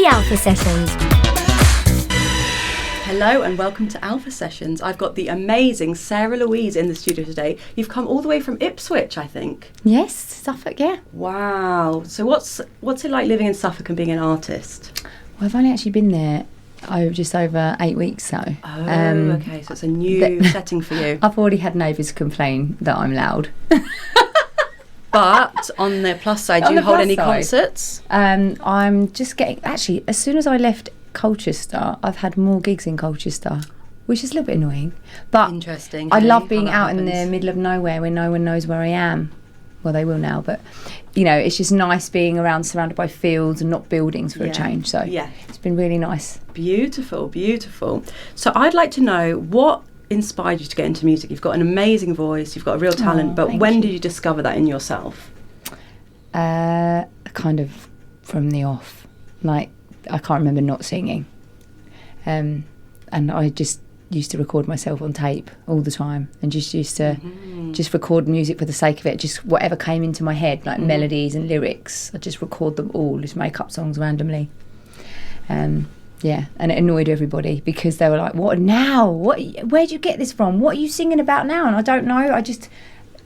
The Alpha Sessions. Hello and welcome to Alpha Sessions. I've got the amazing Sarah Louise in the studio today. You've come all the way from Ipswich, I think. Yes, Suffolk, yeah. Wow. So what's it like living in Suffolk and being an artist? Well, I've only actually been there just over 8 weeks, so. Oh, okay. So it's a new setting for you. I've already had neighbours complain that I'm loud. But on the plus side, do you hold any concerts? I'm just getting... Actually, as soon as I left Colchester, I've had more gigs in Colchester, which is a little bit annoying. But interesting. I love being out in the middle of nowhere where no one knows where I am. Well, they will now, but you know, it's just nice being surrounded by fields and not buildings for a change. So it's been really nice. Beautiful, beautiful. So I'd like to know what inspired you to get into music. You've got an amazing voice, you've got a real talent, but when did you discover that in yourself? Kind of from the off. Like, I can't remember not singing. And I just used to record myself on tape all the time and just used to just record music for the sake of it, just whatever came into my head, like melodies and lyrics. I just record them all, just make up songs randomly. Yeah, and it annoyed everybody because they were like, what now? Where'd you get this from? What are you singing about now? And I don't know,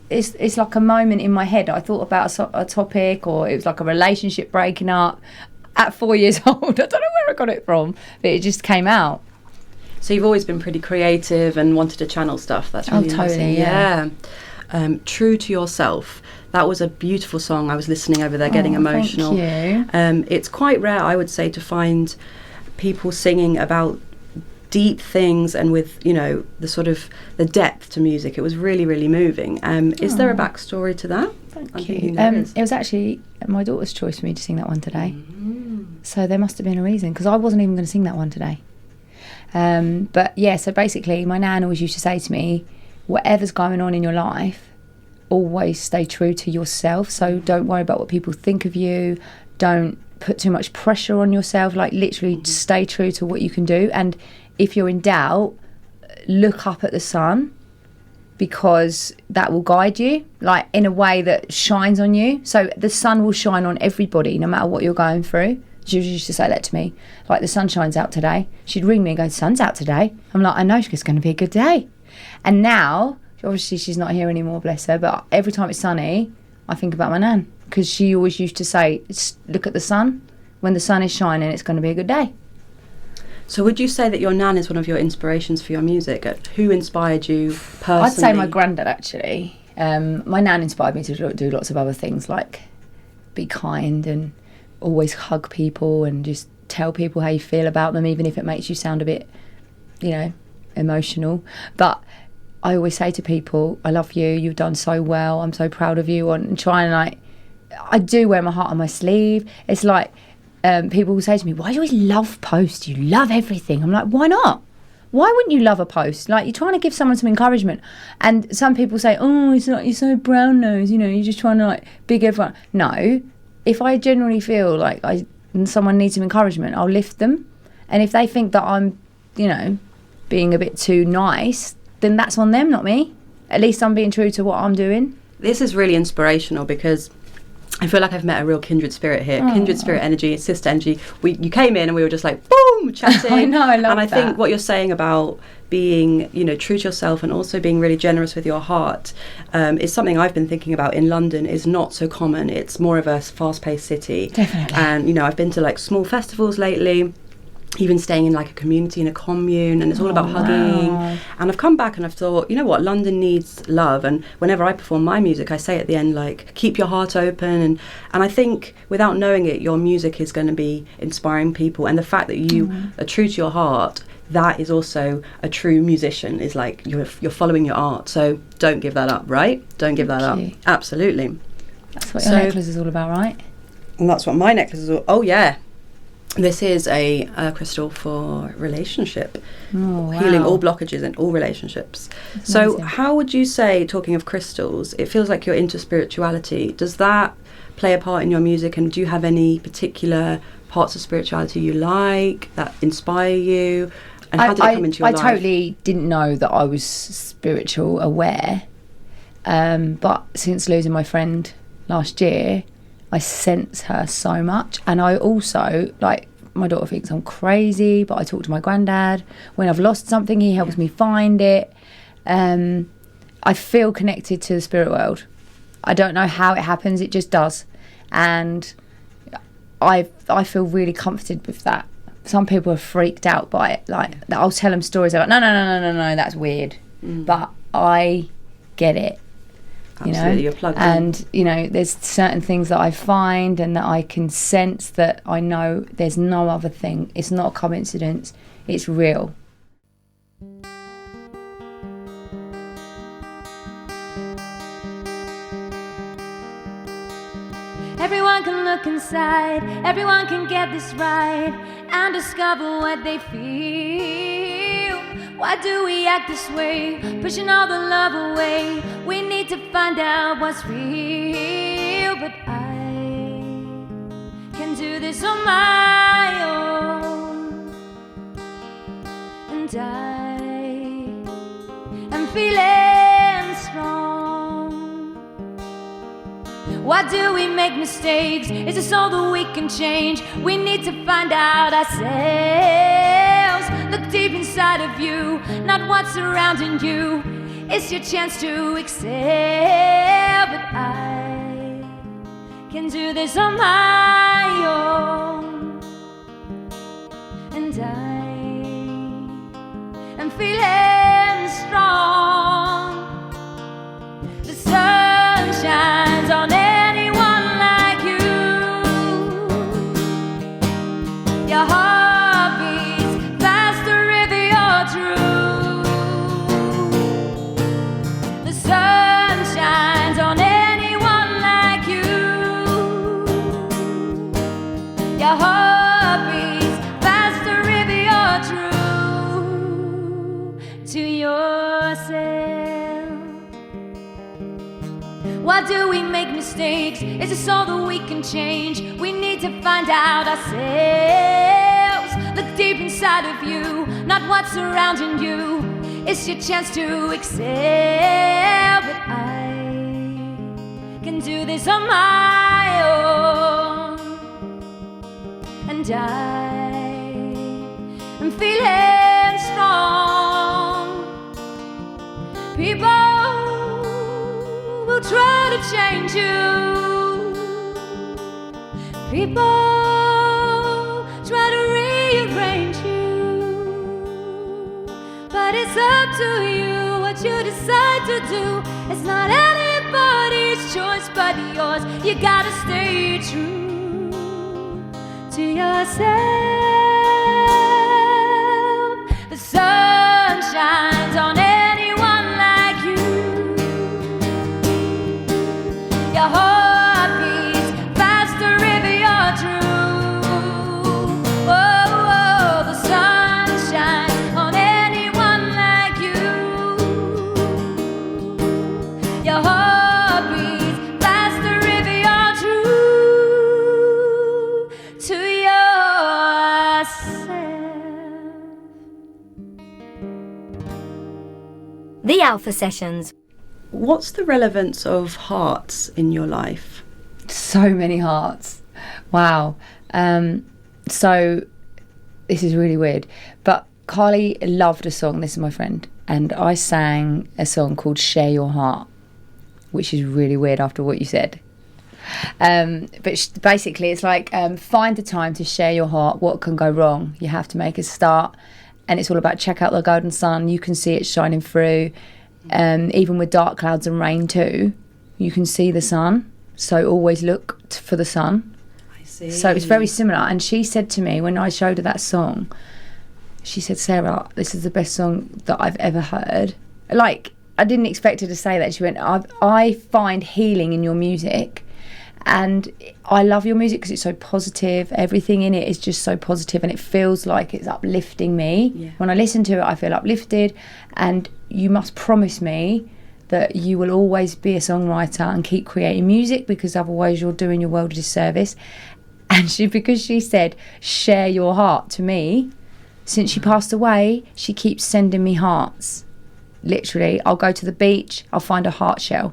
it's like a moment in my head. I thought about a topic, or it was like a relationship breaking up at 4 years old. I don't know where I got it from, but it just came out. So you've always been pretty creative and wanted to channel stuff. That's really totally, yeah. True to Yourself. That was a beautiful song. I was listening over there, getting emotional. Thank you. It's quite rare, I would say, to find people singing about deep things and with, you know, the sort of the depth to music. It was really, really moving. Is there a backstory to that? Thank you. It was actually my daughter's choice for me to sing that one today. So there must have been a reason, because I wasn't even going to sing that one today. But yeah, so basically my nan always used to say to me, whatever's going on in your life, always stay true to yourself. So don't worry about what people think of you. Don't put too much pressure on yourself. Like, literally stay true to what you can do. And if you're in doubt, look up at the sun, because that will guide you, like, in a way that shines on you. So the sun will shine on everybody, no matter what you're going through. She used to say that to me, like, the sun shines out today. She'd ring me and go, the sun's out today. I'm like, I know, it's going to be a good day. And now, obviously she's not here anymore, bless her, but every time it's sunny, I think about my nan, because she always used to say, look at the sun. When the sun is shining, it's going to be a good day. So would you say that your nan is one of your inspirations for your music? Who inspired you personally? I'd say my granddad, actually. My nan inspired me to do lots of other things, like be kind and always hug people and just tell people how you feel about them, even if it makes you sound a bit, you know, emotional. But I always say to people, I love you, you've done so well, I'm so proud of you, and try and, like, I do wear my heart on my sleeve. It's like, people will say to me, why do you always love posts? You love everything. I'm like, why not? Why wouldn't you love a post? Like, you're trying to give someone some encouragement. And some people say, oh, it's not, you're so brown nose, you know, you're just trying to, like, big everyone. No, if I generally feel like someone needs some encouragement, I'll lift them. And if they think that I'm, you know, being a bit too nice, then that's on them, not me. At least I'm being true to what I'm doing. This is really inspirational, because I feel like I've met a real kindred spirit here. Kindred spirit energy, sister energy. You came in and we were just like, boom, chatting. I know, I love And I that. think what you're saying about being, you know, true to yourself and also being really generous with your heart is something I've been thinking about in London. Is not so common. It's more of a fast-paced city. Definitely. And, you know, I've been to, like, small festivals lately, even staying in, like, a community, in a commune, and it's all about hugging. Wow. And I've come back and I've thought, you know what, London needs love. And whenever I perform my music, I say at the end, like, keep your heart open. And I think without knowing it, your music is going to be inspiring people. And the fact that you are true to your heart, that is also a true musician, is like you're following your art. So don't give that up, right? Don't give that up. Absolutely. That's what your necklace is all about, right? And that's what my necklace is all. Oh, yeah. This is a crystal for relationship, healing all blockages in all relationships. That's so amazing. How would you say, talking of crystals, it feels like you're into spirituality. Does that play a part in your music, and do you have any particular parts of spirituality you like that inspire you? And how did it come into your life? I totally didn't know that I was spiritual aware, but since losing my friend last year, I sense her so much. And I also, like, my daughter thinks I'm crazy, but I talk to my granddad. When I've lost something, he helps me find it. I feel connected to the spirit world. I don't know how it happens, it just does. And I feel really comforted with that. Some people are freaked out by it. Like, I'll tell them stories, they're like, no, that's weird. But I get it. Absolutely, you're plugged in. And, there's certain things that I find and that I can sense that I know there's no other thing. It's not a coincidence. It's real. Everyone can look inside, everyone can get this right and discover what they feel. Why do we act this way, pushing all the love away? We need to find out what's real. But I can do this on my own, and I am feeling strong. Why do we make mistakes? Is this all that we can change? We need to find out ourselves. Look deep inside of you, not what's surrounding you. It's your chance to excel. But I can do this on my own, and I am feeling strong. The sun shines on anyone like you. Your heart beats faster if you're true. The sun shines on anyone like you. Your heart beats faster if you're true to yourself. Why do we make mistakes? Is this all that we can change? We need to find out ourselves. Look deep inside of you, not what's surrounding you. It's your chance to excel. But I can do this on my own, and I am feeling strong. People will try to change you. People try to rearrange you. But it's up to you what you decide to do. It's not anybody's choice but yours. You gotta stay true to yourself. The sun shines on anyone like you. Your heart beats faster if you're true. Oh, oh, the sun shines on anyone like you. Your heart beats faster if you're true to yourself. The Alpha Sessions. What's the relevance of hearts in your life? So many hearts. Wow. So this is really weird, but Carly loved a song. This is my friend, and I sang a song called Share Your Heart, which is really weird after what you said. But basically it's like, find the time to share your heart. What can go wrong? You have to make a start, and it's all about check out the golden sun. You can see it shining through. Even with dark clouds and rain too, you can see the sun. So always look for the sun. I see. So it's very similar. And she said to me when I showed her that song, she said, Sarah, this is the best song that I've ever heard. Like, I didn't expect her to say that. She went, I find healing in your music. And I love your music because it's so positive. Everything in it is just so positive, and it feels like it's uplifting me. Yeah. When I listen to it, I feel uplifted. And you must promise me that you will always be a songwriter and keep creating music, because otherwise you're doing your world a disservice. And because she said, share your heart to me, since she passed away, she keeps sending me hearts. Literally, I'll go to the beach, I'll find a heart shell.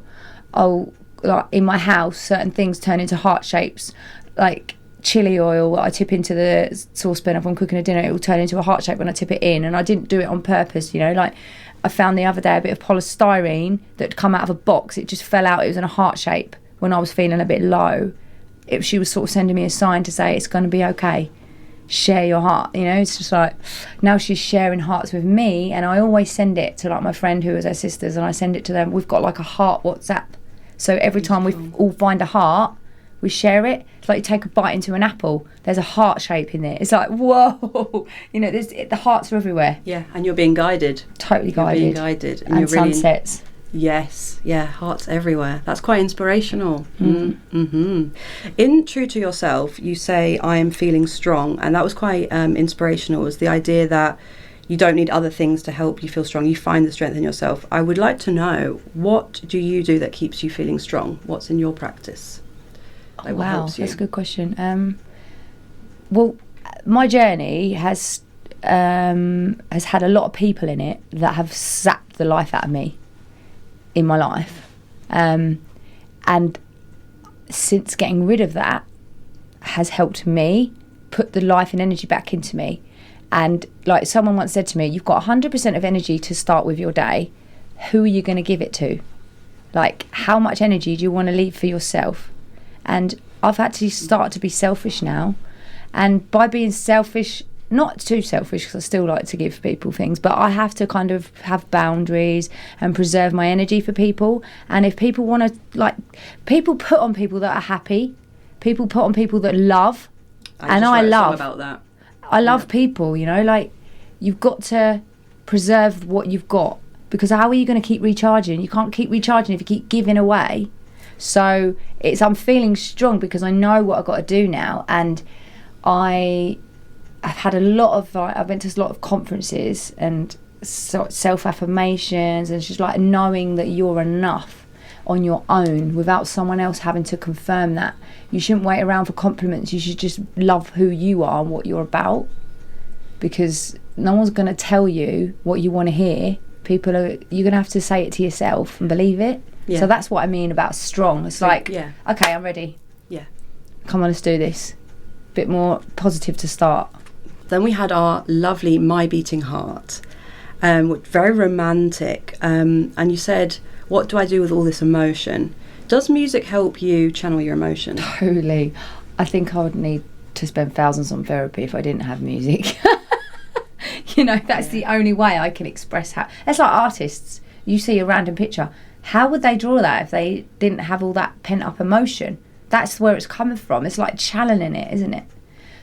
Like in my house, certain things turn into heart shapes. Like chili oil I tip into the saucepan if I'm cooking a dinner, it will turn into a heart shape when I tip it in, and I didn't do it on purpose, you know. Like, I found the other day a bit of polystyrene that had come out of a box. It just fell out. It was in a heart shape when I was feeling a bit low. She was sort of sending me a sign to say it's going to be okay. Share your heart, you know. It's just like, now she's sharing hearts with me, and I always send it to like my friend who is her sisters, and I send it to them. We've got like a heart WhatsApp, so every time we all find a heart, we share it. It's like you take a bite into an apple, there's a heart shape in there. It's like, whoa, you know, the hearts are everywhere. Yeah, and you're being guided. Totally guided. You're being guided. And you're really sunsets. Yes, yeah, hearts everywhere. That's quite inspirational. In True to Yourself, you say, I am feeling strong, and that was quite inspirational. It was the idea that you don't need other things to help you feel strong. You find the strength in yourself. I would like to know, what do you do that keeps you feeling strong? What's in your practice? Like, wow, that's a good question. Well, my journey has had a lot of people in it that have zapped the life out of me in my life, and since getting rid of that has helped me put the life and energy back into me. And like someone once said to me, you've got 100% of energy to start with your day. Who are you going to give it to? Like, how much energy do you want to leave for yourself? And I've had to start to be selfish now, and by being selfish, not too selfish, because I still like to give people things, but I have to kind of have boundaries and preserve my energy for people. And if people want to, like, people put on people that are happy, people put on people that love, and I love about that. I love people, you know, like, you've got to preserve what you've got, because how are you going to keep recharging? You can't keep recharging if you keep giving away. So I'm feeling strong because I know what I've got to do now, and I've had I went to a lot of conferences and self-affirmations, and it's just like knowing that you're enough on your own without someone else having to confirm that. You shouldn't wait around for compliments. You should just love who you are and what you're about, because no one's going to tell you what you want to hear. You're going to have to say it to yourself and believe it. Yeah. So that's what I mean about strong. It's like, okay, I'm ready. Yeah. Come on, let's do this. Bit more positive to start. Then we had our lovely My Beating Heart, very romantic. And you said, what do I do with all this emotion? Does music help you channel your emotion? Totally. I think I would need to spend thousands on therapy if I didn't have music. You know, that's the only way I can express how. It's like artists. You see a random picture. How would they draw that if they didn't have all that pent-up emotion? That's where it's coming from. It's like channeling it, isn't it?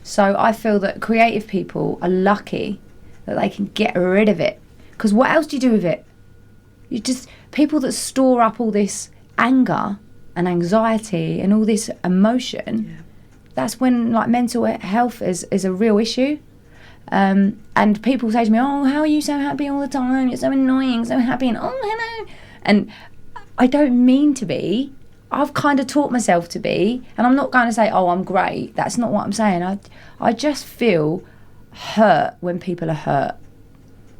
So I feel that creative people are lucky that they can get rid of it. Because what else do you do with it? People that store up all this anger and anxiety and all this emotion, that's when like mental health is a real issue. And people say to me, oh, how are you so happy all the time? You're so annoying, so happy, and oh, hello. And I don't mean to be. I've kind of taught myself to be, and I'm not going to say, oh, I'm great. That's not what I'm saying. I just feel hurt when people are hurt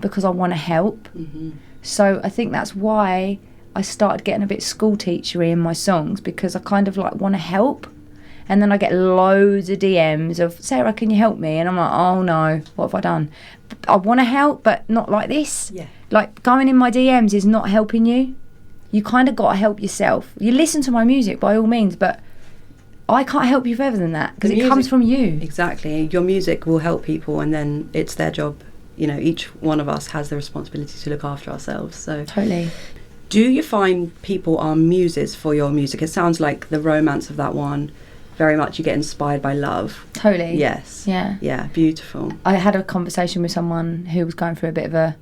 because I want to help. Mm-hmm. So I think that's why I started getting a bit school teachery in my songs, because I kind of like want to help. And then I get loads of DMs of, Sarah, can you help me? And I'm like, oh no, what have I done? I want to help, but not like this. Yeah. Like, going in my DMs is not helping you. You kind of got to help yourself. You listen to my music by all means, but I can't help you further than that, because it comes from you. Exactly. Your music will help people, and then it's their job. You know, each one of us has the responsibility to look after ourselves. So totally. Do you find people are muses for your music? It sounds like the romance of that one, very much you get inspired by love. Totally. Yes. Yeah. Yeah, beautiful. I had a conversation with someone who was going through a bit of a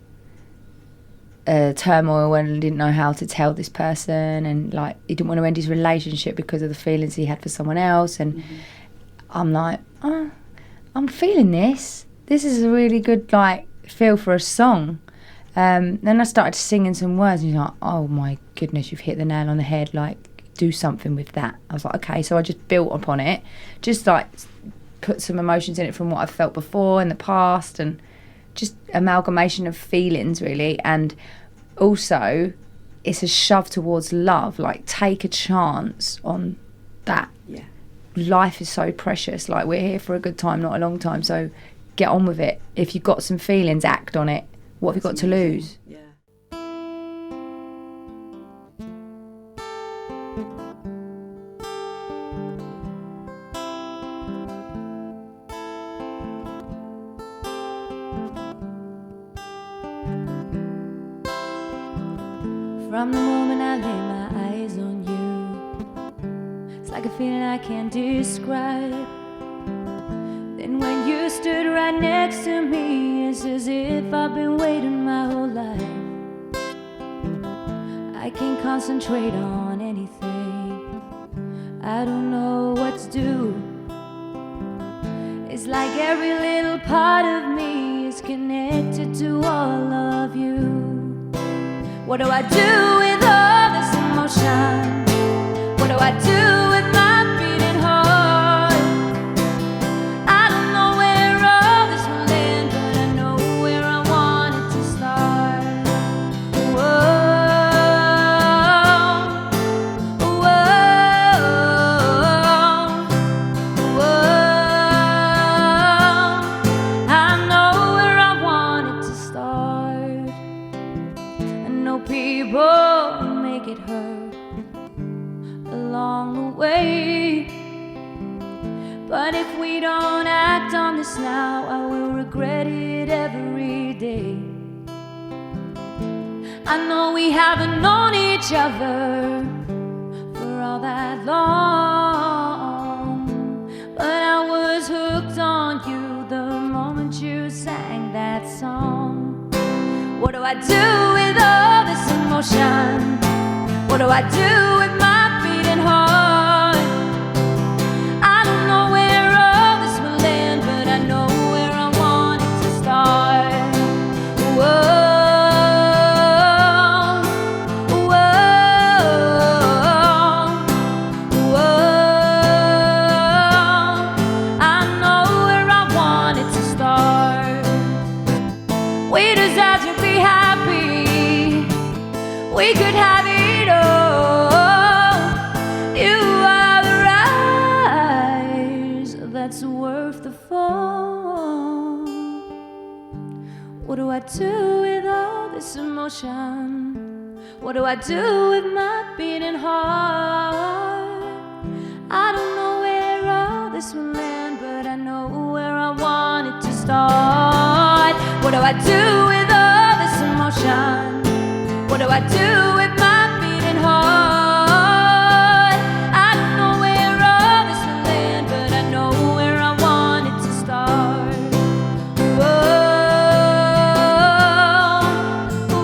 turmoil and didn't know how to tell this person, and like he didn't want to end his relationship because of the feelings he had for someone else. And I'm like, oh, I'm feeling this. This is a really good like feel for a song. Then I started singing some words, and he's like, oh my goodness, you've hit the nail on the head. Like, do something with that. I was like, okay. So I just built upon it, just like put some emotions in it from what I've felt before in the past, and just amalgamation of feelings really. And also it's a shove towards love, like take a chance on that. Yeah. life is so precious. Like, we're here for a good time, not a long time. So get on with it. If you've got some feelings, act on it. What have you got to lose? Yeah. From the moment I lay my eyes on you, it's like a feeling I can't describe. Then when you stood right next to me, it's as if I've been waiting my whole life. I can't concentrate on anything, I don't know what to do. It's like every little part of me is connected to all of you. What do I do with all this emotion? What do I do with my beating heart? I don't know where all this will end, but I know where I want it to start. Whoa, whoa, whoa. I know where I want it to start. I know people make it hurt along the way, but if we don't act on this now, I will regret it every day. I know we haven't known each other for all that long, but I was hooked on you the moment you sang that song. What do I do with all this emotion? What do I do with my beating heart? I don't know where all this will end, but I know where I want it to start. Whoa, whoa, whoa. I know where I want it to start. We deserve to be happy. We could have it all. You are the rise that's worth the fall. What do I do with all this emotion? What do I do with my beating heart? I don't know where all this will end, but I know where I want it to start. What do I do with all this emotion? What do I do with my beating heart? I don't know where all this will end, but I know where I want it to start. Whoa,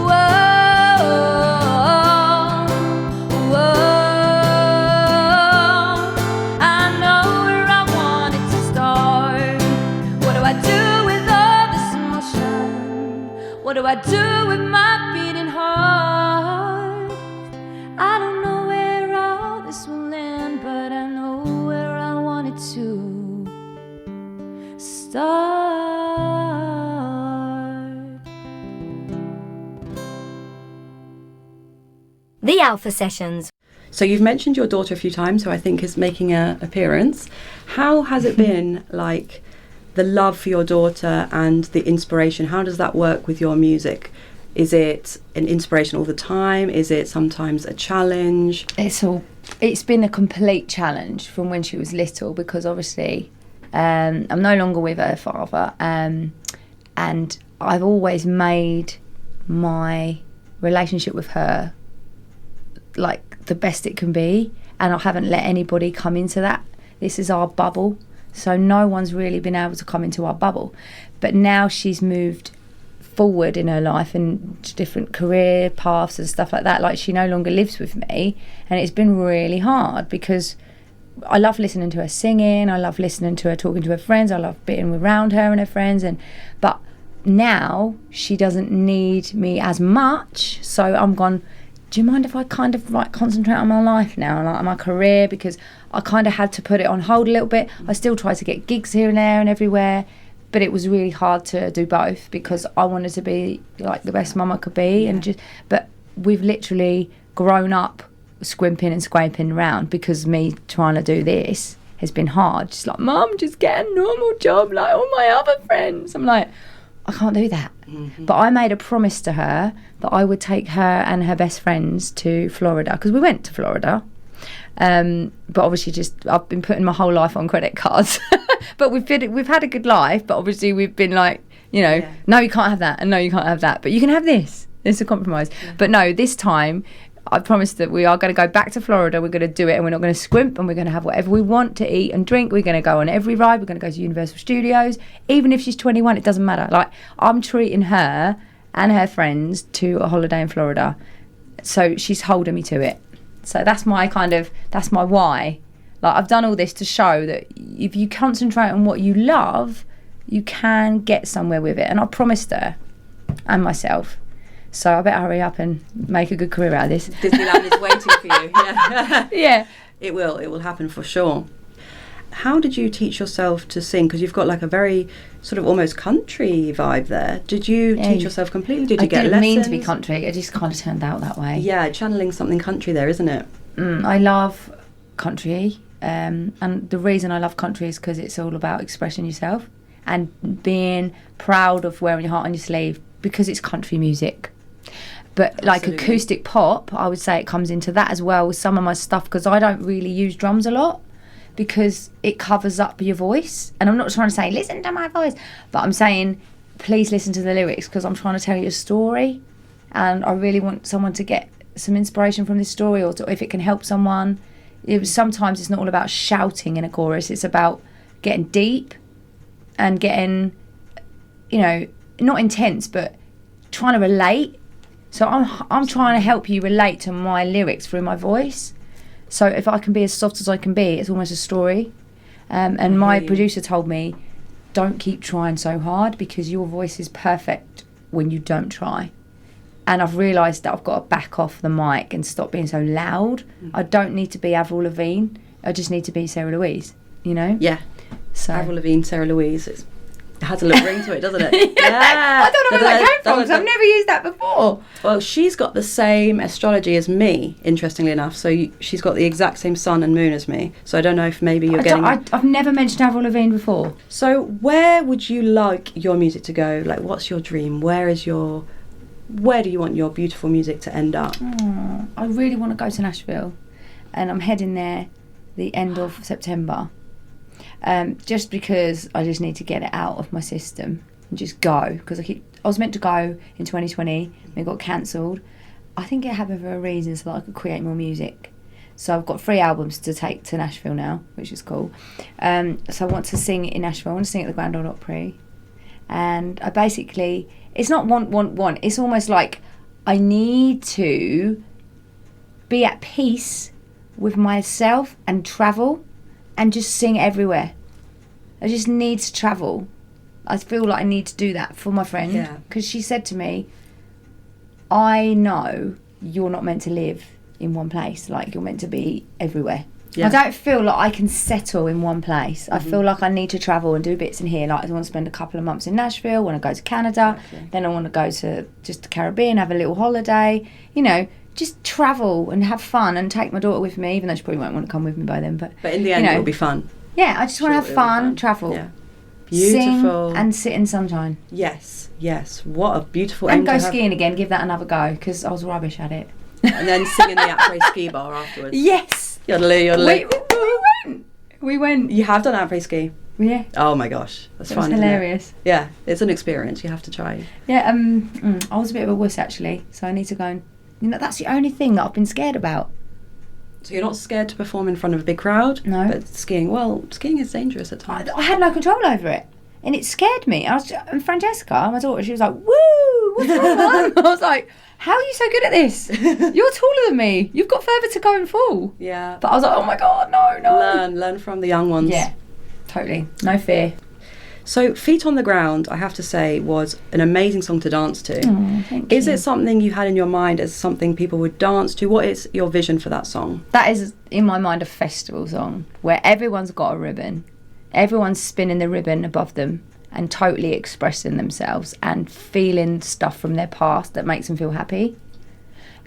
whoa, whoa. I know where I want it to start. What do I do with all this emotion? What do I do with my beating heart? I don't know where all this will end, but I know where I want it to start. The Alpha Sessions. So you've mentioned your daughter a few times, who I think is making an appearance. How has it been, like, the love for your daughter and the inspiration? How does that work with your music? Is it an inspiration all the time? Is it sometimes a challenge? It's been a complete challenge from when she was little, because obviously I'm no longer with her father, and I've always made my relationship with her like the best it can be, and I haven't let anybody come into that. This is our bubble, so no one's really been able to come into our bubble. But now she's moved forward in her life and different career paths and stuff like that. Like, she no longer lives with me, and it's been really hard because I love listening to her singing, I love listening to her talking to her friends, I love being around her and her friends, but now she doesn't need me as much, so I'm gone, do you mind if I kind of like concentrate on my life now and like my career, because I kind of had to put it on hold a little bit. I still try to get gigs here and there and everywhere, but it was really hard to do both because I wanted to be like the best mum I could be, but we've literally grown up squimping and scraping around because me trying to do this has been hard. She's like, Mum, just get a normal job like all my other friends. I'm like, I can't do that. But I made a promise to her that I would take her and her best friends to Florida, because we went to Florida. But obviously I've been putting my whole life on credit cards. But we've had a good life, but obviously we've been like, no, you can't have that, and no, you can't have that, but you can have this. It's a compromise. But no, this time I promised that we are going to go back to Florida. We're going to do it, and we're not going to scrimp, and we're going to have whatever we want to eat and drink. We're going to go on every ride. We're going to go to Universal Studios. Even if she's 21, it doesn't matter. Like, I'm treating her and her friends to a holiday in Florida. So she's holding me to it. So that's my why. Like, I've done all this to show that if you concentrate on what you love, you can get somewhere with it. And I promised her and myself. So I better hurry up and make a good career out of this. Disneyland is waiting for you. Yeah. Yeah. It will happen for sure. How did you teach yourself to sing? Because you've got like a very sort of almost country vibe there. Did you teach yourself completely? Did you get lessons? I didn't mean to be country. It just kind of turned out that way. Yeah, channeling something country there, isn't it? I love country. And the reason I love country is because it's all about expressing yourself and being proud of wearing your heart on your sleeve, because it's country music. But like acoustic pop, I would say it comes into that as well with some of my stuff, because I don't really use drums a lot because it covers up your voice. And I'm not trying to say, listen to my voice, but I'm saying, please listen to the lyrics, because I'm trying to tell you a story. And I really want someone to get some inspiration from this story, or if it can help someone. Sometimes it's not all about shouting in a chorus. It's about getting deep and getting, not intense, but trying to relate. So I'm trying to help you relate to my lyrics through my voice. So if I can be as soft as I can be, it's almost a story. And my producer told me, don't keep trying so hard, because your voice is perfect when you don't try. And I've realised that I've got to back off the mic and stop being so loud. I don't need to be Avril Lavigne. I just need to be Sarah Louise, Yeah. So Avril Lavigne, Sarah Louise. It has a little ring to it, doesn't it? Yeah. I don't know where that came from, because I've never used that before. Well, she's got the same astrology as me, interestingly enough. So she's got the exact same sun and moon as me. So I don't know if maybe you're getting... I've never mentioned Avril Lavigne before. So where would you like your music to go? Like, what's your dream? Where do you want your beautiful music to end up? I really want to go to Nashville, and I'm heading there the end of September. Just because I just need to get it out of my system and just go, because I was meant to go in 2020, and it got cancelled. I think it happened for a reason, so that I could create more music. So I've got 3 albums to take to Nashville now, which is cool. So I want to sing in Nashville. I want to sing at the Grand Ole Opry, and I basically, it's not want. It's almost like I need to be at peace with myself and travel and just sing everywhere. I just need to travel. I feel like I need to do that for my friend, because she said to me, I know you're not meant to live in one place, like you're meant to be everywhere. I don't feel like I can settle in one place. I feel like I need to travel and do bits in here. Like, I want to spend a couple of months in Nashville, I want to go to Canada, then I want to go to just the Caribbean, have a little holiday, just travel and have fun, and take my daughter with me, even though she probably won't want to come with me by then. But in the end, it'll be fun. Yeah, I just want to have fun, travel, beautiful, sing and sit in sunshine. Yes. What a beautiful and go skiing again. Give that another go, because I was rubbish at it. And then sing in the après ski bar afterwards. Yes. Yodeling. We went. You have done après ski? Yeah. Oh my gosh, that's fun. It's hilarious. Isn't it? Yeah, it's an experience. You have to try. Yeah. I was a bit of a wuss, actually, so I need to go and. That's the only thing that I've been scared about. So you're not scared to perform in front of a big crowd? No. But skiing is dangerous at times. I had no control over it, and it scared me. And Francesca, my daughter, she was like, "Woo! What's wrong, Mum?" I was like, how are you so good at this? You're taller than me. You've got further to go and fall. Yeah. But I was like, oh my God, no. Learn from the young ones. Yeah, totally. No fear. So Feet on the Ground, I have to say, was an amazing song to dance to. Thank you. Is it something you had in your mind as something people would dance to? What is your vision for that song? That is, in my mind, a festival song where everyone's got a ribbon. Everyone's spinning the ribbon above them and totally expressing themselves and feeling stuff from their past that makes them feel happy.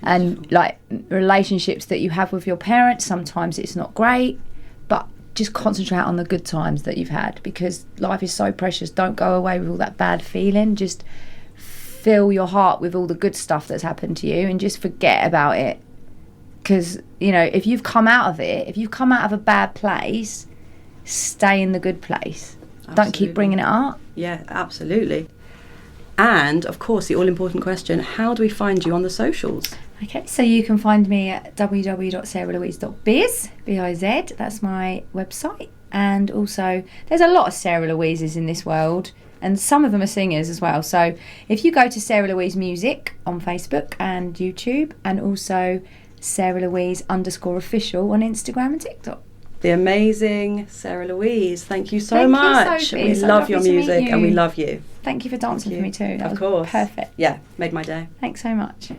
And like relationships that you have with your parents, sometimes it's not great, but just concentrate on the good times that you've had, because life is so precious. Don't go away with all that bad feeling. Just fill your heart with all the good stuff that's happened to you and just forget about it. Because, you know, if you've come out of it, if you've come out of a bad place, stay in the good place. Absolutely. Don't keep bringing it up. Yeah, absolutely. And, of course, the all-important question, how do we find you on the socials? Okay, so you can find me at www.sarahlouise.biz, B-I-Z, that's my website. And also, there's a lot of Sarah Louises in this world, and some of them are singers as well. So if you go to Sarah Louise Music on Facebook and YouTube, and also Sarah Louise _official on Instagram and TikTok. The amazing Sarah Louise, thank you so much. Sophie. We So love your lovely to meet music you. and we love you. Thank you for dancing for me too. That Of was course. perfect. Yeah, made my day. Thanks so much.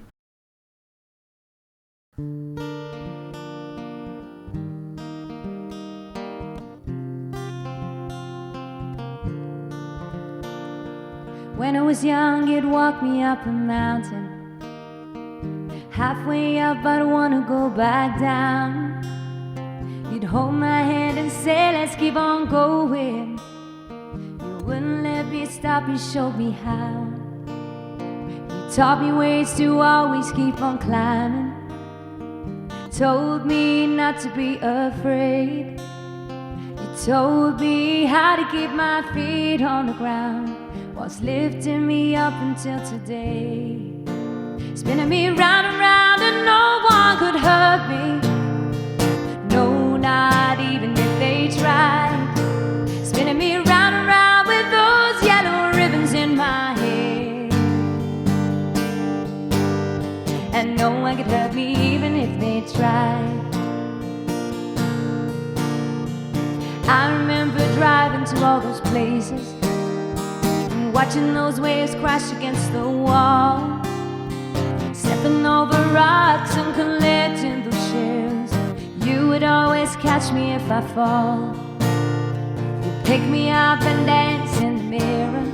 When I was young, you'd walk me up a mountain. Halfway up, I'd wanna go back down. You'd hold my hand and say, let's keep on going. You wouldn't let me stop, you showed me how. You taught me ways to always keep on climbing. Told me not to be afraid. You told me how to keep my feet on the ground, whilst lifting me up until today. Spinning me round and round and no one could hurt me. No, not even if they tried. Spinning me round and round with those yellow ribbons in my hair. And no one could hurt me even if they tried. I remember driving to all those places, watching those waves crash against the wall, stepping over rocks and collecting those shells. You would always catch me if I fall. You pick me up and dance in the mirror,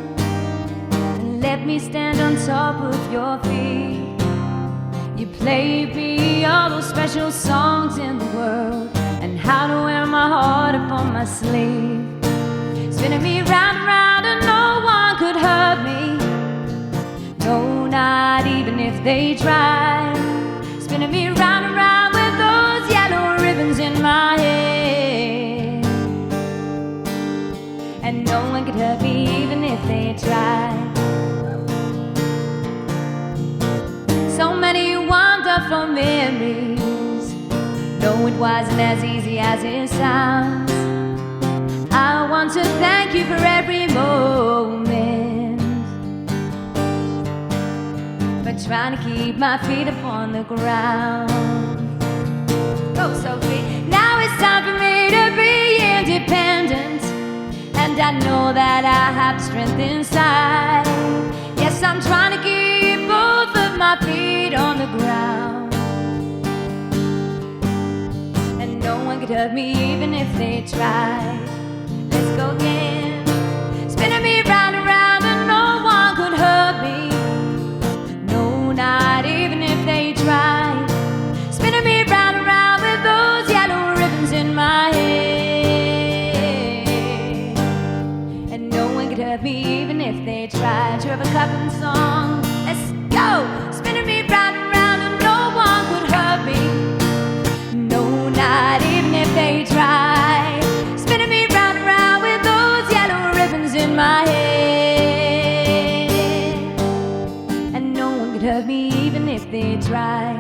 and let me stand on top of your feet. You played me all those special songs in the world, and how to wear my heart upon my sleeve. Spinning me round and round and no one could hurt me. No, not even if they tried. Spinning me round and round with those yellow ribbons in my hair. And no one could hurt me even if they tried. So many wonderful memories. No, it wasn't as easy as it sounds. I want to thank you for every moment, but trying to keep my feet upon the ground. Oh, Sophie, now it's time for me to be independent, and I know that I have strength inside. Yes, I'm trying to keep both of my feet on the ground, and no one could hurt me even if they tried. Let's go again. Spinning me round and round and no one could hurt me. No, not even if they tried. Spinning me round and round with those yellow ribbons in my hair. And no one could hurt me even if they tried. You have a clapping song. Let's go. Spinning me round and round and no one could hurt me. No, not even if they tried. Spinning me round and round with those yellow ribbons in my hair. And no one could hurt me even if they tried.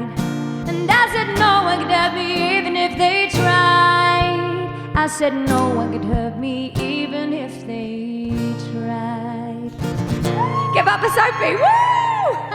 And I said no one could hurt me even if they tried. I said no one could hurt me even if they tried. Give up for Sophie, woo!